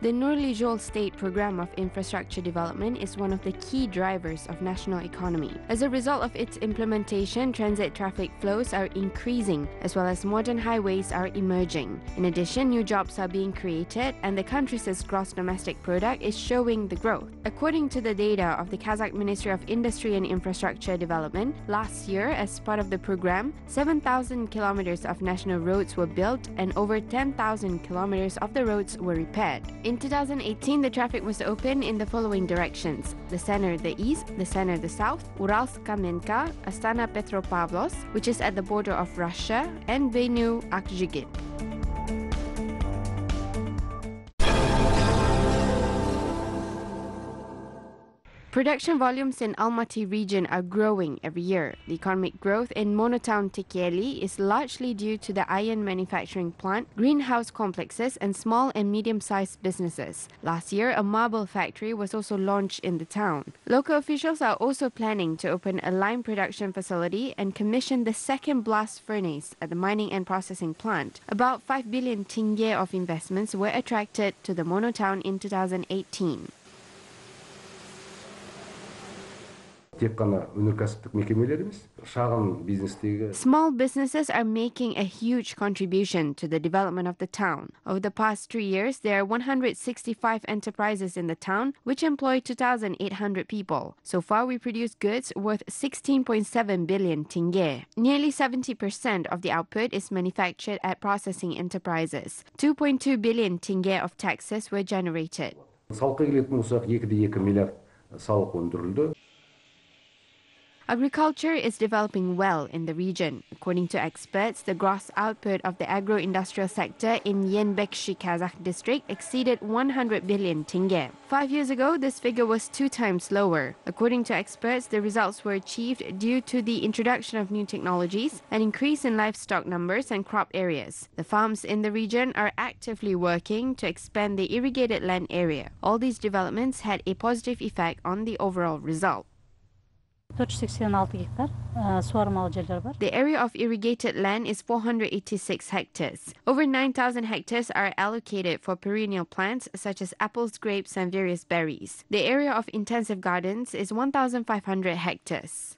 The Joly State Program of Infrastructure Development is one of the key drivers of national economy. As a result of its implementation, transit traffic flows are increasing, as well as modern highways are emerging. In addition, new jobs are being created, and the country's gross domestic product is showing the growth. According to the data of the Kazakh Ministry of Industry and Infrastructure Development, last year, as part of the program, 7,000 kilometers of national roads were built and over 10,000 kilometers of the roads were repaired. In 2018, the traffic was open in the following directions: the center, the east; the center, the south; Uralsk-Kamenka, Astana Petropavlovsk, which is at the border of Russia, and Venu-Akjigit. Production volumes in Almaty region are growing every year. The economic growth in monotown Tekeli is largely due to the iron manufacturing plant, greenhouse complexes, and small and medium-sized businesses. Last year, a marble factory was also launched in the town. Local officials are also planning to open a lime production facility and commission the second blast furnace at the mining and processing plant. About 5 billion tenge of investments were attracted to the monotown in 2018. Small businesses are making a huge contribution to the development of the town. Over the past 3 years, there are 165 enterprises in the town, which employ 2,800 people. So far, we produce goods worth 16.7 billion tenge. Nearly 70% of the output is manufactured at processing enterprises. 2.2 billion tenge of taxes were generated. Agriculture is developing well in the region. According to experts, the gross output of the agro-industrial sector in Yenbekshi Kazakh district exceeded 100 billion tenge. 5 years ago, this figure was 2 times lower. According to experts, the results were achieved due to the introduction of new technologies, an increase in livestock numbers and crop areas. The farms in the region are actively working to expand the irrigated land area. All these developments had a positive effect on the overall result. The area of irrigated land is 486 hectares. Over 9,000 hectares are allocated for perennial plants such as apples, grapes, and various berries. The area of intensive gardens is 1,500 hectares.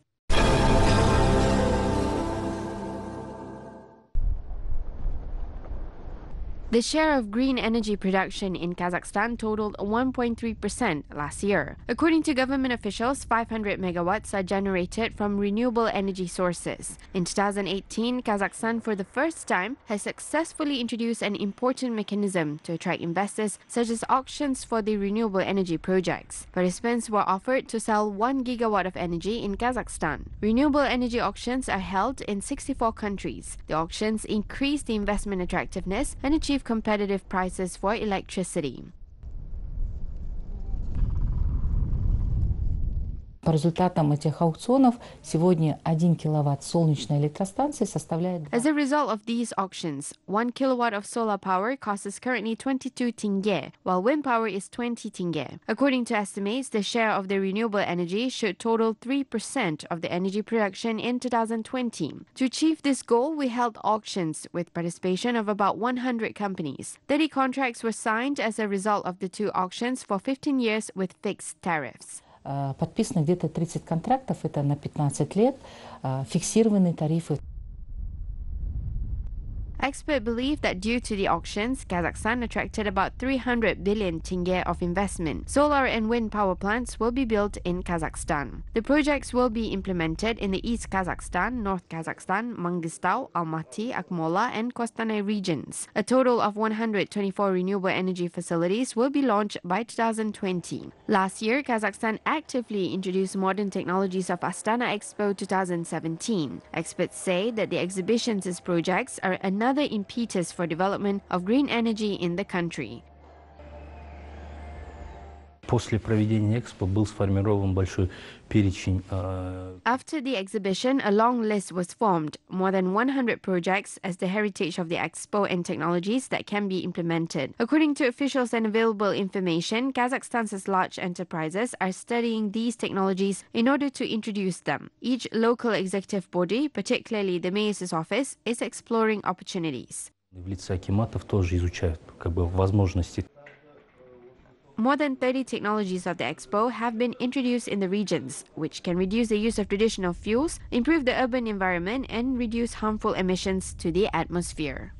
The share of green energy production in Kazakhstan totaled 1.3% last year. According to government officials, 500 megawatts are generated from renewable energy sources. In 2018, Kazakhstan for the first time has successfully introduced an important mechanism to attract investors, such as auctions for the renewable energy projects. Participants were offered to sell 1 gigawatt of energy in Kazakhstan. Renewable energy auctions are held in 64 countries. The auctions increase the investment attractiveness and achieve competitive prices for electricity. По результатам этих аукционов сегодня 1 киловатт солнечной электростанции составляет... As a result of these auctions, 1 kilowatt of solar power costs currently 22 tenge, while wind power is 20 tenge. According to estimates, the share of the renewable energy should total 3% of the energy production in 2020. To achieve this goal, we held auctions with participation of about 100 companies. 30 contracts were signed as a result of the 2 auctions for 15 years with fixed tariffs. Подписано где-то 30 контрактов, это на 15 лет, фиксированные тарифы. Experts believe that due to the auctions, Kazakhstan attracted about 300 billion tenge of investment. Solar and wind power plants will be built in Kazakhstan. The projects will be implemented in the East Kazakhstan, North Kazakhstan, Mangistau, Almaty, Akmola, and Kostanay regions. A total of 124 renewable energy facilities will be launched by 2020. Last year, Kazakhstan actively introduced modern technologies of Astana Expo 2017. Experts say that the exhibitions as projects are another impetus for development of green energy in the country. После проведения Экспо был сформирован большой перечень. After the exhibition, a long list was formed, more than 100 projects as the heritage of the Expo and technologies that can be implemented. According to officials and available information, Kazakhstan's large enterprises are studying these technologies in order to introduce them. Each local executive body, particularly the mayor's office, is exploring opportunities. В лице акиматов тоже изучают возможности. More than 30 technologies of the expo have been introduced in the regions, which can reduce the use of traditional fuels, improve the urban environment, and reduce harmful emissions to the atmosphere.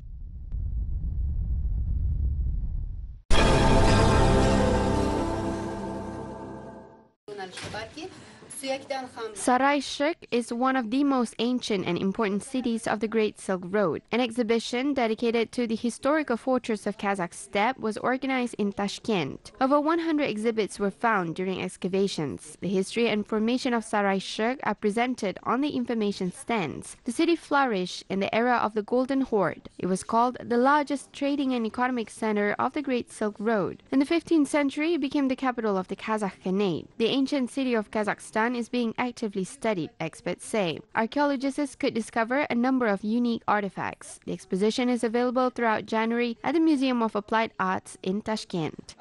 Sarai-Shek is one of the most ancient and important cities of the Great Silk Road. An exhibition dedicated to the historical fortress of Kazakh steppe was organized in Tashkent. Over 100 exhibits were found during excavations. The history and formation of Sarai-Shek are presented on the information stands. The city flourished in the era of the Golden Horde. It was called the largest trading and economic center of the Great Silk Road. In the 15th century, it became the capital of the Kazakh Khanate. The ancient city of Kazakhstan is being actively studied, experts say. Archaeologists could discover a number of unique artifacts. The exposition is available throughout January at the Museum of Applied Arts in Tashkent.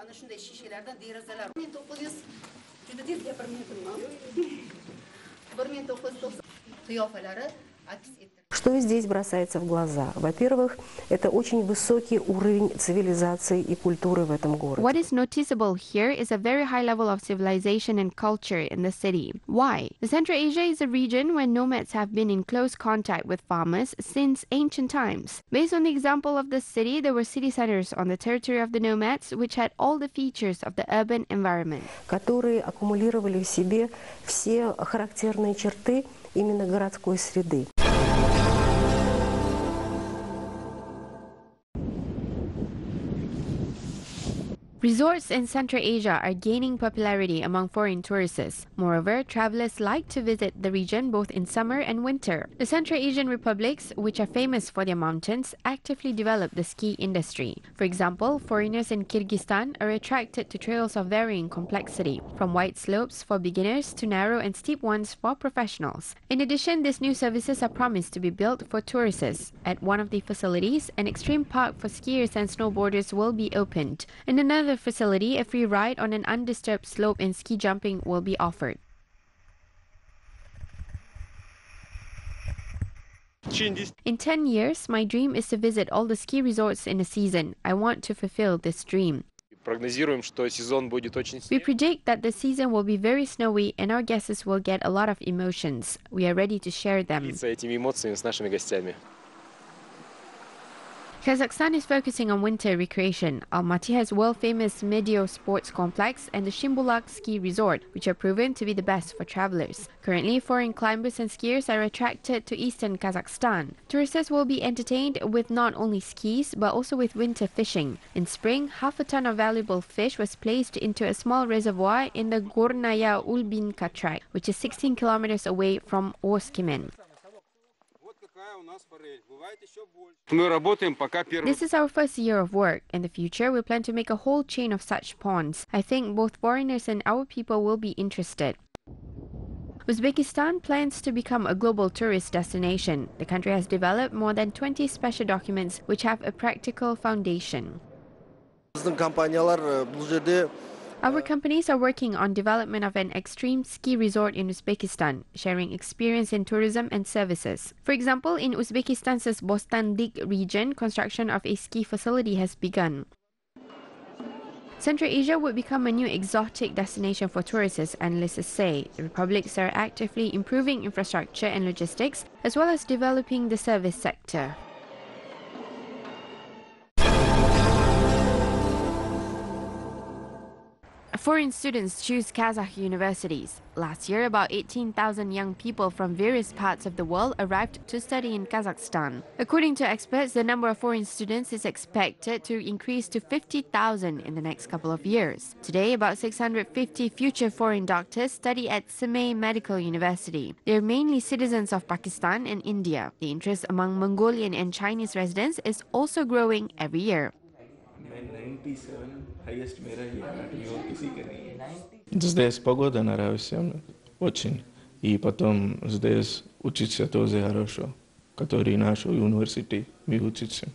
Что здесь бросается в глаза? Во-первых, это очень высокий уровень цивилизации и культуры в этом городе. What is noticeable here is a very high level of civilization and culture in the city. Why? The Central Asia is a region where nomads have been in close contact with farmers since ancient times. Based on the example of the city, there were city centers on the territory of the nomads which had all the features of the urban environment, которые аккумулировали в себе все характерные черты именно городской среды. Resorts in Central Asia are gaining popularity among foreign tourists. Moreover, travelers like to visit the region both in summer and winter. The Central Asian republics, which are famous for their mountains, actively develop the ski industry. For example, foreigners in Kyrgyzstan are attracted to trails of varying complexity, from wide slopes for beginners to narrow and steep ones for professionals. In addition, these new services are promised to be built for tourists. At one of the facilities, an extreme park for skiers and snowboarders will be opened. In another facility, a free ride on an undisturbed slope and ski jumping will be offered. In 10 years, my dream is to visit all the ski resorts in a season. I want to fulfill this dream. We predict that the season will be very snowy and our guests will get a lot of emotions. We are ready to share them. Kazakhstan is focusing on winter recreation. Almaty has world-famous Medio Sports Complex and the Shimbulak Ski Resort, which are proven to be the best for travelers. Currently, foreign climbers and skiers are attracted to eastern Kazakhstan. Tourists will be entertained with not only skis, but also with winter fishing. In spring, half a ton of valuable fish was placed into a small reservoir in the Gornaya Ulbinka tract, which is 16 kilometers away from Oskimen. This is our first year of work. In the future, we plan to make a whole chain of such ponds. I think both foreigners and our people will be interested. Uzbekistan plans to become a global tourist destination. The country has developed more than 20 special documents which have a practical foundation. Our companies are working on development of an extreme ski resort in Uzbekistan, sharing experience in tourism and services. For example, in Uzbekistan's Bostandik region, construction of a ski facility has begun. Central Asia would become a new exotic destination for tourists, analysts say. The republics are actively improving infrastructure and logistics, as well as developing the service sector. Foreign students choose Kazakh universities. Last year, about 18,000 young people from various parts of the world arrived to study in Kazakhstan. According to experts, the number of foreign students is expected to increase to 50,000 in the next couple of years. Today, about 650 future foreign doctors study at Semey Medical University. They are mainly citizens of Pakistan and India. The interest among Mongolian and Chinese residents is also growing every year. Здесь погода нравится очень. И потом здесь учиться тоже хорошо, который наш университет мы учимся.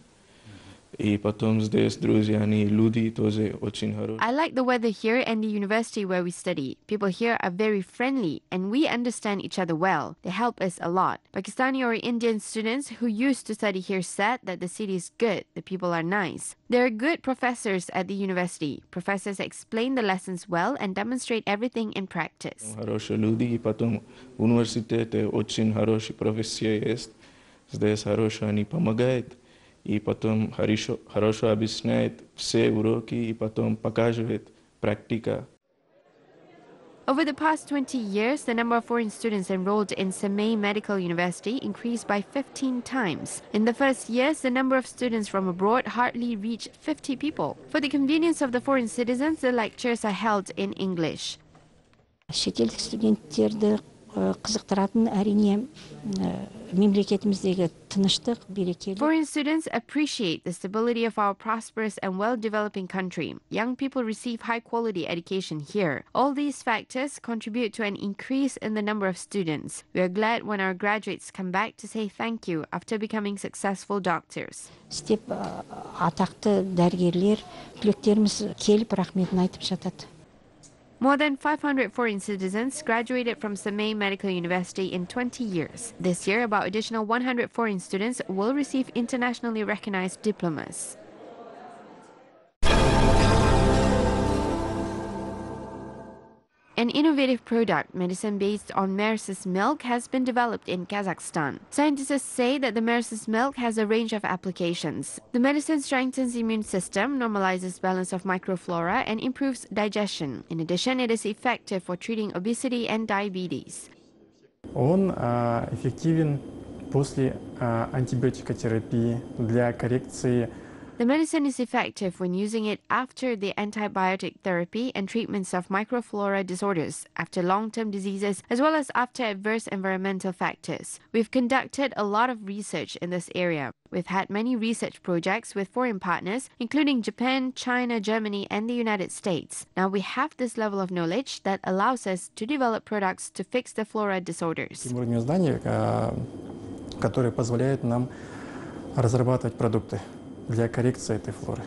И потом здесь друзья, они люди тоже очень хорошие. I like the weather here and the university where we study. People here are very friendly and we understand each other well. They help us a lot. Pakistani or Indian students who used to study here said that the city is good, the people are nice. There are good professors at the university. Professors explain the lessons well and demonstrate everything in practice. Хорошие люди, и потом в университете очень хороший профессор есть. Здесь хорошо они помогают. И потом хорошо объясняет все уроки, и потом показывает практика. Over the past 20 years, the number of foreign students enrolled in Semey Medical University increased by 15 times. In the first years, the number of students from abroad hardly reached 50 people. For the convenience of the foreign citizens, the lectures are held in English. Шетелдік студенттерді қызықтыратын әрине мемлекетіміздегі тыныштық, берекелік. Foreign students appreciate the stability of our prosperous and well-developing country. Young people receive high-quality education here. All these factors contribute to an increase in the number of students. We are glad when our graduates come back to say thank you after becoming successful doctors. Істеп атақты дәрігерлер, түлектеріміз келіп рахметін айтып жатады. More than 500 foreign citizens graduated from Semey Medical University in 20 years. This year, about additional 100 foreign students will receive internationally recognized diplomas. An innovative product, medicine based on mare's milk, has been developed in Kazakhstan. Scientists say that the mare's milk has a range of applications. The medicine strengthens the immune system, normalizes balance of microflora, and improves digestion. In addition, it is effective for treating obesity and diabetes. Он эффективен после антибиотикотерапии для коррекции. The medicine is effective when using it after the antibiotic therapy and treatments of microflora disorders, after long-term diseases, as well as after adverse environmental factors. We've conducted a lot of research in this area. We've had many research projects with foreign partners, including Japan, China, Germany, and the United States. Now we have this level of knowledge that allows us to develop products to fix the flora disorders. Уровень знаний, который позволяет нам разрабатывать продукты для коррекции этой флоры.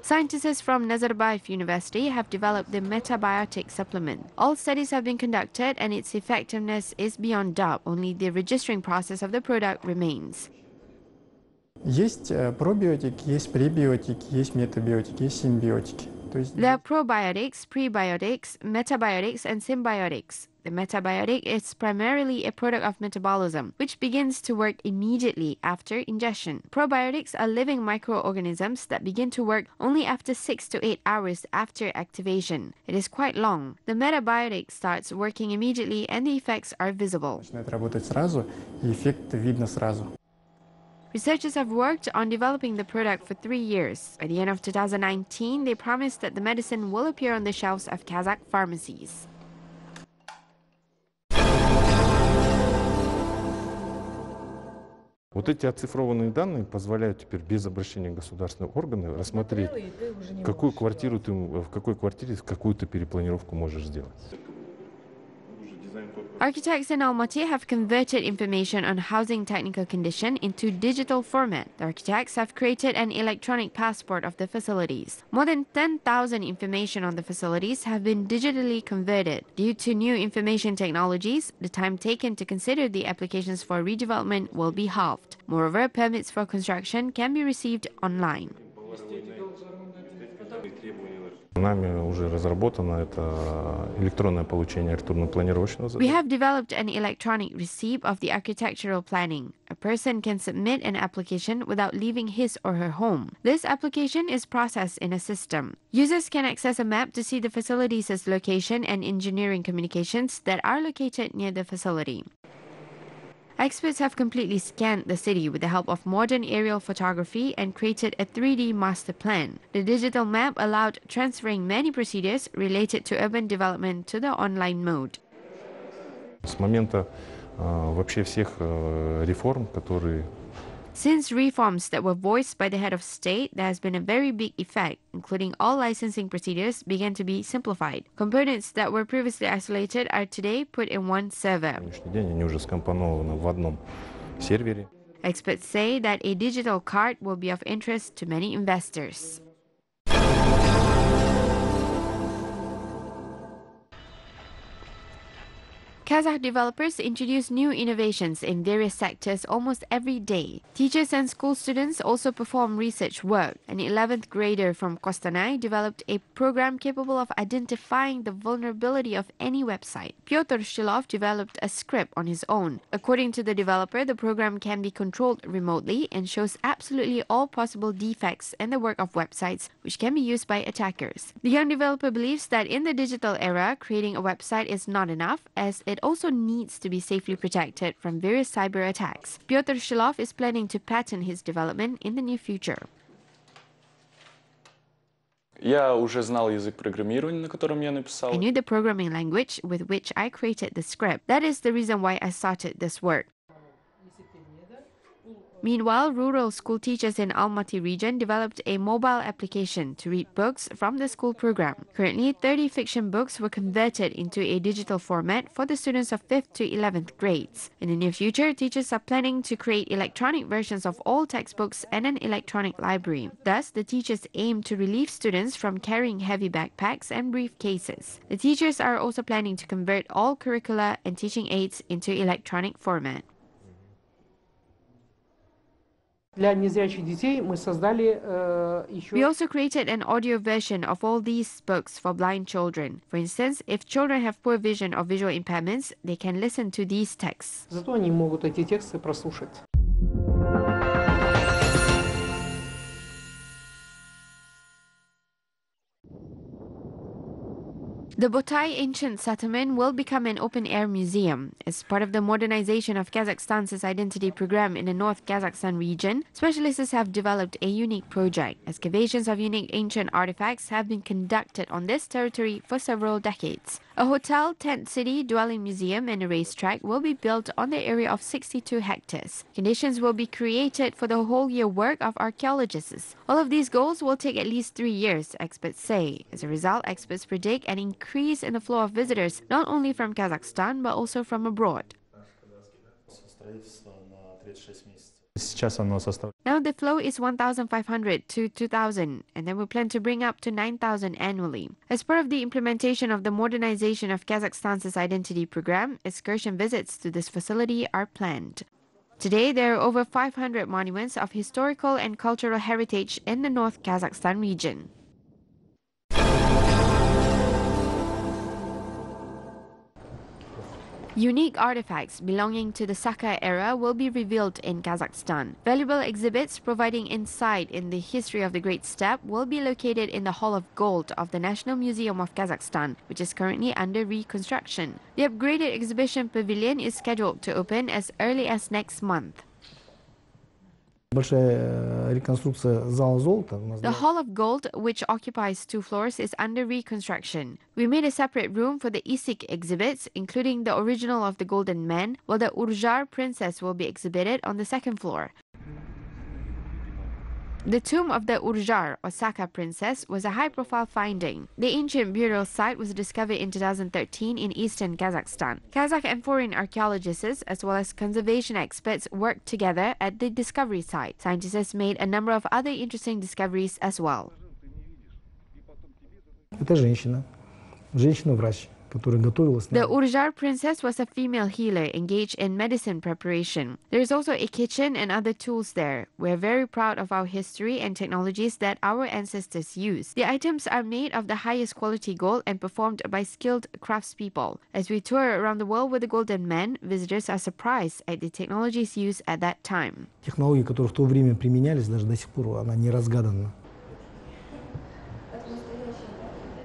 Scientists from Nazarbayev University have developed the metabiotic supplement. All studies have been conducted and its effectiveness is beyond doubt. Only the registering process of the product remains. Есть пробиотики, есть пребиотики, есть метабиотики, есть симбиотики. There are probiotics, prebiotics, metabiotics, and symbiotics. The metabiotic is primarily a product of metabolism, which begins to work immediately after ingestion. Probiotics are living microorganisms that begin to work only after 6 to 8 hours after activation. It is quite long. The metabiotic starts working immediately and the effects are visible. Начинает работать сразу, и эффект видно сразу. Researchers have worked on developing the product for 3 years. By the end of 2019, they promised that the medicine will appear on the shelves of Kazakh pharmacies. Вот эти оцифрованные данные позволяют теперь без обращения в государственные органы рассмотреть, в какой квартире какую-то перепланировку можешь сделать. Architects in Almaty have converted information on housing technical condition into digital format. The architects have created an electronic passport of the facilities. More than 10,000 information on the facilities have been digitally converted. Due to new information technologies, the time taken to consider the applications for redevelopment will be halved. Moreover, permits for construction can be received online. Нами уже разработано это электронное получение архитектурно-планировочного задания. We have developed an electronic receipt of the architectural planning. A person can submit an application without leaving his or her home. This application is processed in a system. Users can access a map to see the facilities' location and engineering communications that are located near the facility. Experts have completely scanned the city with the help of modern aerial photography and created a 3D master plan. The digital map allowed transferring many procedures related to urban development to the online mode. С момента вообще всех реформ, которые Since reforms that were voiced by the head of state, there has been a very big effect, including all licensing procedures began to be simplified. Components that were previously isolated are today put in one server. на сегодняшний день они уже скомпонованы в одном сервере. Experts say that a digital card will be of interest to many investors. Kazakh developers introduce new innovations in various sectors almost every day. Teachers and school students also perform research work. An 11th grader from Kostanay developed a program capable of identifying the vulnerability of any website. Pyotr Shilov developed a script on his own. According to the developer, the program can be controlled remotely and shows absolutely all possible defects in the work of websites, which can be used by attackers. The young developer believes that in the digital era, creating a website is not enough, as it also needs to be safely protected from various cyber attacks. Pyotr Shilov is planning to patent his development in the near future. Я уже знал язык программирования, на котором я написал. I knew the programming language with which I created the script. That is the reason why I started this work. Meanwhile, rural school teachers in Almaty region developed a mobile application to read books from the school program. Currently, 30 fiction books were converted into a digital format for the students of 5th to 11th grades. In the near future, teachers are planning to create electronic versions of all textbooks and an electronic library. Thus, the teachers aim to relieve students from carrying heavy backpacks and briefcases. The teachers are also planning to convert all curricula and teaching aids into electronic format. We also created an audio version of all these books for blind children. For instance, if children have poor vision or visual impairments, they can listen to these texts. The Botai ancient settlement will become an open-air museum. As part of the modernization of Kazakhstan's identity program in the North Kazakhstan region, specialists have developed a unique project. Excavations of unique ancient artifacts have been conducted on this territory for several decades. A hotel, tent city, dwelling museum and a racetrack will be built on the area of 62 hectares. Conditions will be created for the whole year work of archaeologists. All of these goals will take at least 3 years, experts say. As a result, experts predict an increase in the flow of visitors, not only from Kazakhstan but also from abroad. Now the flow is 1,500 to 2,000, and then we plan to bring up to 9,000 annually. As part of the implementation of the modernization of Kazakhstan's identity program, excursion visits to this facility are planned. Today, there are over 500 monuments of historical and cultural heritage in the North Kazakhstan region. Unique artifacts belonging to the Saka era will be revealed in Kazakhstan. Valuable exhibits providing insight in the history of the Great Steppe will be located in the Hall of Gold of the National Museum of Kazakhstan, which is currently under reconstruction. The upgraded exhibition pavilion is scheduled to open as early as next month. The Hall of Gold, which occupies 2 floors, is under reconstruction. We made a separate room for the Isik exhibits, including the original of the Golden Man, while the Urjar Princess will be exhibited on the 2nd floor. The tomb of the Urjar, Osaka princess, was a high-profile finding. The ancient burial site was discovered in 2013 in eastern Kazakhstan. Kazakh and foreign archaeologists, as well as conservation experts, worked together at the discovery site. Scientists made a number of other interesting discoveries as well. The Urjar princess was a female healer engaged in medicine preparation. There is also a kitchen and other tools there. We are very proud of our history and technologies that our ancestors used. The items are made of the highest quality gold and performed by skilled craftspeople. As we tour around the world with the Golden Man, visitors are surprised at the technologies used at that time. Технологии, которые в то время применялись, даже до сих пор она не разгадана.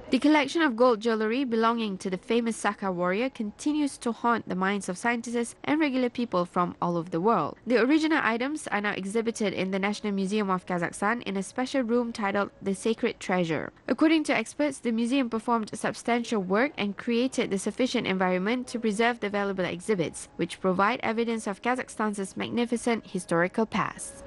The collection of gold jewelry belonging to the famous Saka warrior continues to haunt the minds of scientists and regular people from all over the world. The original items are now exhibited in the National Museum of Kazakhstan in a special room titled The Sacred Treasure. According to experts, the museum performed substantial work and created the sufficient environment to preserve the valuable exhibits, which provide evidence of Kazakhstan's magnificent historical past.